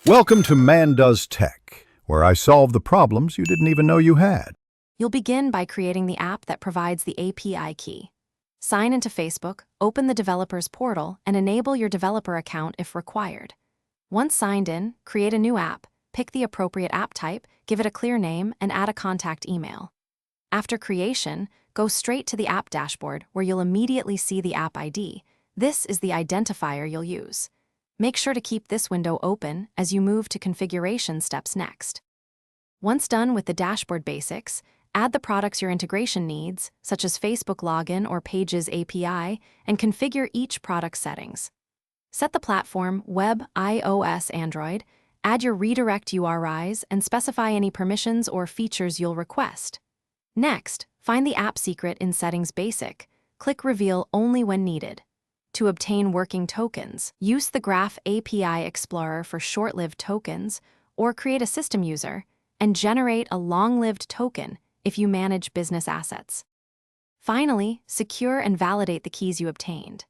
Welcome to Man Does Tech, where I solve the problems you didn't even know you had. You'll begin by creating the app that provides the API key. Sign into Facebook, open the developer's portal, and enable your developer account if required. Once signed in, create a new app, pick the appropriate app type, give it a clear name, and add a contact email. After creation, go straight to the app dashboard where you'll immediately see the app ID. This is the identifier you'll use. Make sure to keep this window open as you move to configuration steps next. Once done with the dashboard basics, add the products your integration needs, such as Facebook login or Pages API, and configure each product's settings. Set the platform web, iOS, Android, add your redirect URIs, and specify any permissions or features you'll request. Next, find the app secret in Settings Basic. Click Reveal only when needed. To obtain working tokens, use the Graph API Explorer for short-lived tokens, or create a system user and generate a long-lived token if you manage business assets. Finally, secure and validate the keys you obtained.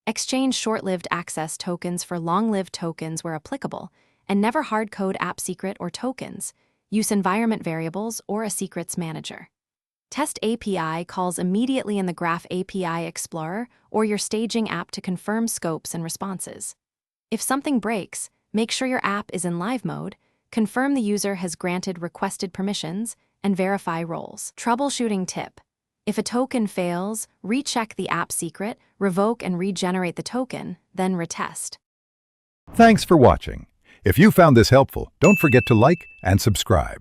Exchange short-lived access tokens for long-lived tokens where applicable, and never hard-code app secret or tokens. Use environment variables or a secrets manager. Test API calls immediately in the Graph API Explorer or your staging app to confirm scopes and responses. If something breaks, make sure your app is in live mode, confirm the user has granted requested permissions, and verify roles. Troubleshooting tip: if a token fails, recheck the app secret, revoke and regenerate the token, then retest. Thanks for watching. If you found this helpful, don't forget to like and subscribe.